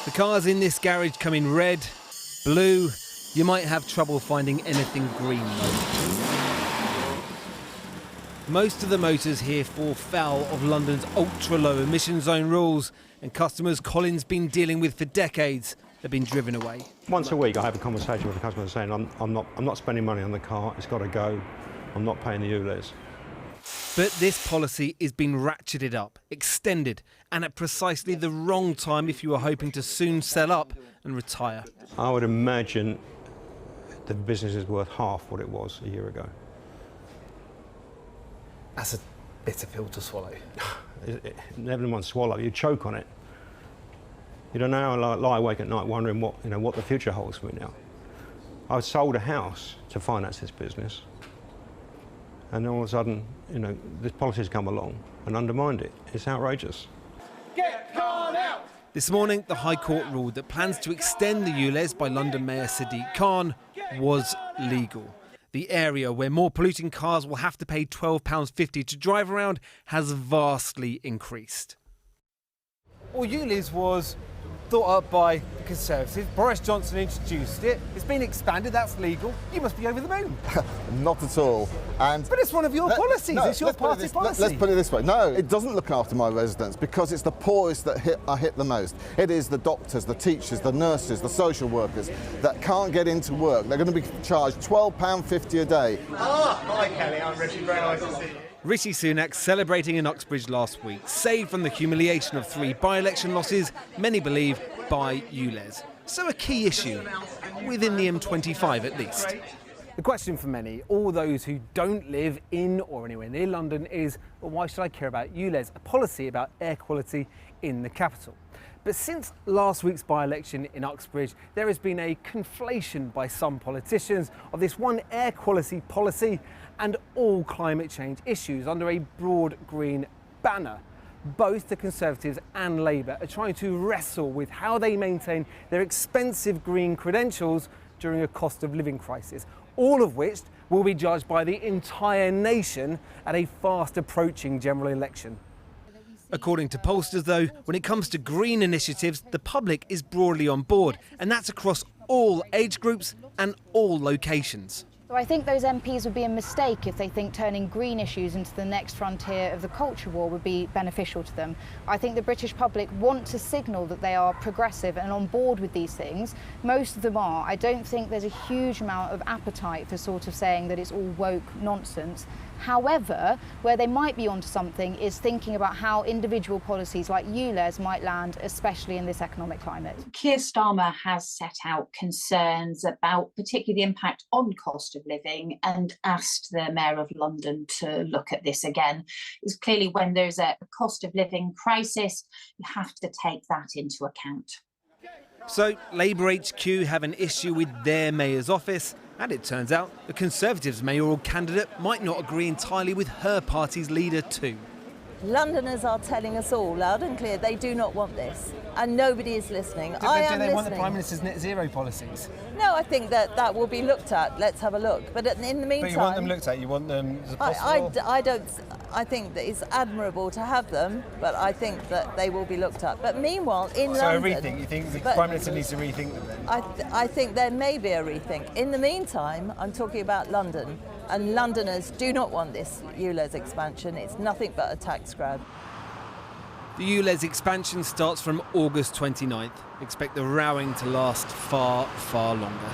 The cars in this garage come in red, blue. You might have trouble finding anything green though. Most of the motors here fall foul of London's ultra-low emission zone rules, and customers Colin's been dealing with for decades have been driven away. Once a week I have a conversation with the customer saying I'm not spending money on the car, it's got to go, I'm not paying the Ulez. But this policy is being ratcheted up, extended, and at precisely the wrong time if you are hoping to soon sell up and retire. I would imagine the business is worth half what it was a year ago. That's a bitter pill to swallow. Never mind swallow, you choke on it. You don't know, I lie awake at night wondering what the future holds for me now. I sold a house to finance this business, and all of a sudden, this policy's come along and undermined it. It's outrageous. Get Khan out! This morning, the High Court ruled that plans to extend the Ulez by London Mayor Sadiq Khan was legal. The area where more polluting cars will have to pay £12.50 to drive around has vastly increased. Well, Ulez was thought up by the Conservatives. Boris Johnson introduced it. It's been expanded. That's legal. You must be over the moon. Not at all. But it's one of your policies. It's your party policy. Let's put it this way. No, it doesn't look after my residents because it's the poorest that are hit the most. It is the doctors, the teachers, the nurses, the social workers that can't get into work. They're going to be charged £12.50 a day. Hi Kelly, I'm Richie. Very nice to see you. Rishi Sunak celebrating in Uxbridge last week, saved from the humiliation of 3 by-election losses, many believe by Ulez. So a key issue, within the M25 at least. The question for many, all those who don't live in or anywhere near London, is, well, why should I care about Ulez, a policy about air quality in the capital? But since last week's by-election in Uxbridge, there has been a conflation by some politicians of this one air quality policy and all climate change issues under a broad green banner. Both the Conservatives and Labour are trying to wrestle with how they maintain their expensive green credentials during a cost of living crisis, all of which will be judged by the entire nation at a fast approaching general election. According to pollsters, though, when it comes to green initiatives, the public is broadly on board, and that's across all age groups and all locations. So I think those MPs would be a mistake if they think turning green issues into the next frontier of the culture war would be beneficial to them. I think the British public want to signal that they are progressive and on board with these things. Most of them are. I don't think there's a huge amount of appetite for sort of saying that it's all woke nonsense. However, where they might be onto something is thinking about how individual policies like Ulez might land, especially in this economic climate. Keir Starmer has set out concerns about particularly the impact on cost of living and asked the Mayor of London to look at this again. It's clearly when there's a cost of living crisis, you have to take that into account. So Labour HQ have an issue with their mayor's office, and it turns out the Conservatives' mayoral candidate might not agree entirely with her party's leader too. Londoners are telling us all loud and clear they do not want this, and nobody is listening. Do they want the Prime Minister's net zero policies? No, I think that will be looked at. Let's have a look. But in the meantime, but you want them looked at. You want them as possible. I don't. I think that it's admirable to have them, but I think that they will be looked at. But meanwhile, in London, so a rethink. You think the Prime Minister needs to rethink them then? I think there may be a rethink. In the meantime, I'm talking about London, and Londoners do not want this Ulez expansion. It's nothing but a tax grab. The Ulez expansion starts from August 29th. Expect the rowing to last far, far longer.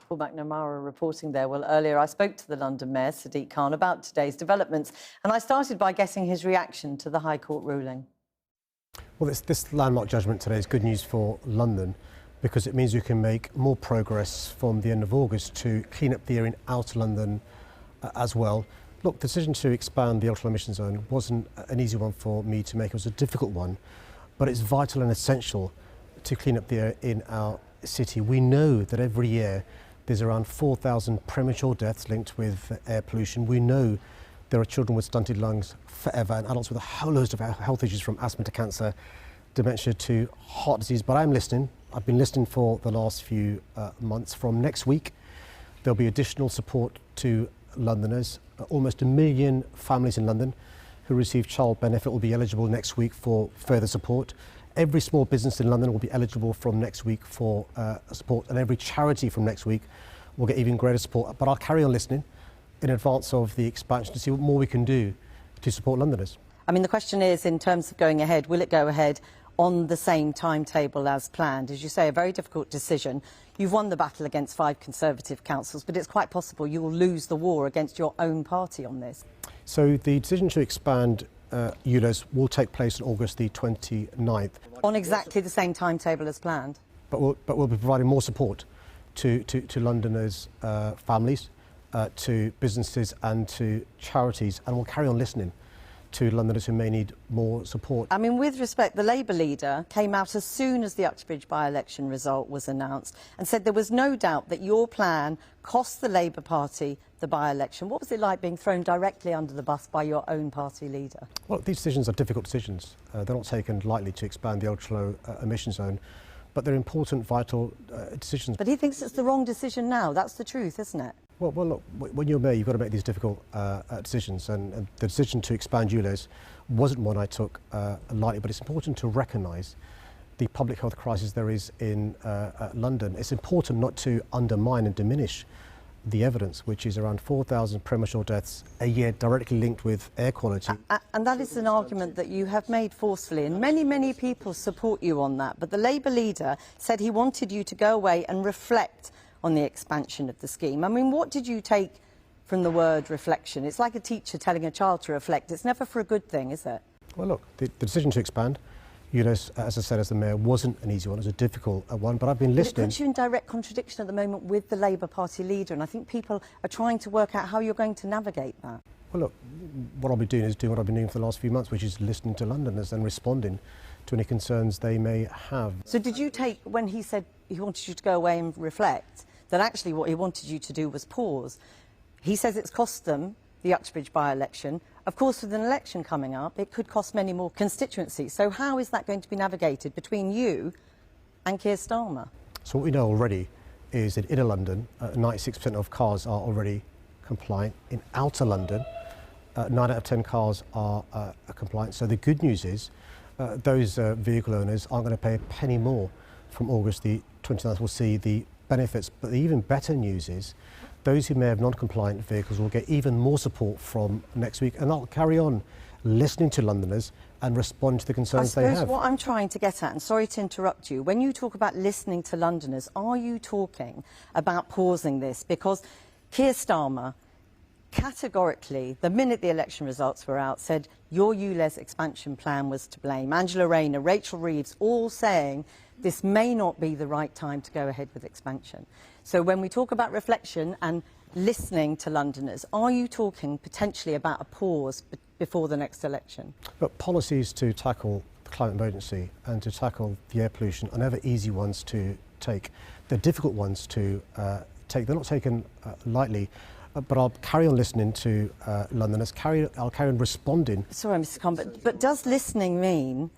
Paul McNamara reporting there. Well, earlier I spoke to the London Mayor, Sadiq Khan, about today's developments, and I started by getting his reaction to the High Court ruling. Well, this landmark judgment today is good news for London because it means you can make more progress from the end of August to clean up the area in outer London as well. Look, the decision to expand the ultra emission zone wasn't an easy one for me to make. It was a difficult one, but it's vital and essential to clean up the air in our city. We know that every year there's around 4,000 premature deaths linked with air pollution. We know there are children with stunted lungs forever and adults with a whole host of health issues from asthma to cancer, dementia to heart disease. But I'm listening. I've been listening for the last few months. From next week, there'll be additional support to Londoners. Almost 1 million families in London who receive child benefit will be eligible next week for further support. Every small business in London will be eligible from next week for support, and every charity from next week will get even greater support. But I'll carry on listening in advance of the expansion to see what more we can do to support Londoners. I mean, the question is, in terms of going ahead, will it go ahead on the same timetable as planned? As you say, a very difficult decision. You've won the battle against 5 Conservative councils, but it's quite possible you will lose the war against your own party on this. So the decision to expand Ulez will take place on August the 29th. On exactly the same timetable as planned? But we'll be providing more support to Londoners' families, to businesses and to charities, and we'll carry on listening to Londoners who may need more support. I mean, with respect, the Labour leader came out as soon as the Uxbridge by-election result was announced and said there was no doubt that your plan cost the Labour Party the by-election. What was it like being thrown directly under the bus by your own party leader? Well, these decisions are difficult decisions. They're not taken lightly to expand the ultra-low emission zone, but they're important, vital decisions. But he thinks it's the wrong decision now. That's the truth, isn't it? Well, look, when you're mayor, you've got to make these difficult decisions, and the decision to expand Ulez wasn't one I took lightly, but it's important to recognise the public health crisis there is in London. It's important not to undermine and diminish the evidence, which is around 4,000 premature deaths a year directly linked with air quality. And that is an argument that you have made forcefully, and many, many people support you on that. But the Labour leader said he wanted you to go away and reflect on the expansion of the scheme. I mean, what did you take from the word reflection? It's like a teacher telling a child to reflect. It's never for a good thing, is it? Well, look, the decision to expand Ulez, as I said, as the mayor, wasn't an easy one. It was a difficult one, but I've been listening. It puts you in direct contradiction at the moment with the Labour Party leader, and I think people are trying to work out how you're going to navigate that. Well, look, what I'll be doing is doing what I've been doing for the last few months, which is listening to Londoners and responding to any concerns they may have. So did you take, when he said he wanted you to go away and reflect, that actually what he wanted you to do was pause? He says it's cost them the Uxbridge by-election. Of course, with an election coming up, it could cost many more constituencies. So how is that going to be navigated between you and Keir Starmer? So what we know already is that inner London, 96% of cars are already compliant. In outer London, 9 out of 10 cars are compliant. So the good news is those vehicle owners aren't going to pay a penny more from August the 29th. We'll see the benefits. But the even better news is those who may have non-compliant vehicles will get even more support from next week, and I'll carry on listening to Londoners and respond to the concerns they have. I suppose what I'm trying to get at, and sorry to interrupt you, when you talk about listening to Londoners, are you talking about pausing this? Because Keir Starmer categorically, the minute the election results were out, said your Ulez expansion plan was to blame. Angela Rayner, Rachel Reeves, all saying this may not be the right time to go ahead with expansion. So when we talk about reflection and listening to Londoners, are you talking potentially about a pause before the next election? But policies to tackle the climate emergency and to tackle the air pollution are never easy ones to take. They're difficult ones to take. They're not taken lightly. But I'll carry on listening to Londoners. I'll carry on responding. Sorry, Mr. Khan, but does listening mean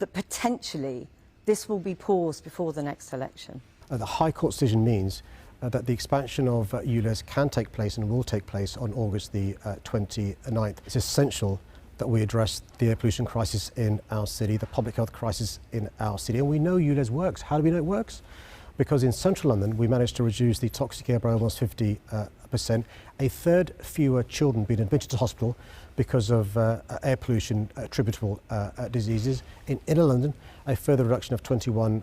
that potentially this will be paused before the next election? The High Court decision means that the expansion of Ulez can take place and will take place on August the 29th. It's essential that we address the air pollution crisis in our city, the public health crisis in our city. And we know Ulez works. How do we know it works? Because in central London, we managed to reduce the toxic air by almost 50%. A third fewer children being admitted to hospital because of air pollution attributable diseases. In inner London, a further reduction of 21%.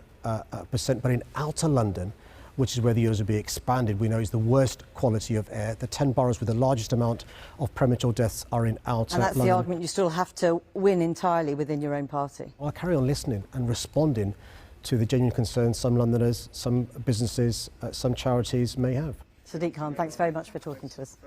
But in outer London, which is where the Ulez will be expanded, we know is the worst quality of air. The 10 boroughs with the largest amount of premature deaths are in outer London. And that's the argument you still have to win entirely within your own party. I'll carry on listening and responding to the genuine concerns some Londoners, some businesses, some charities may have. Sadiq Khan, thanks very much for talking to us.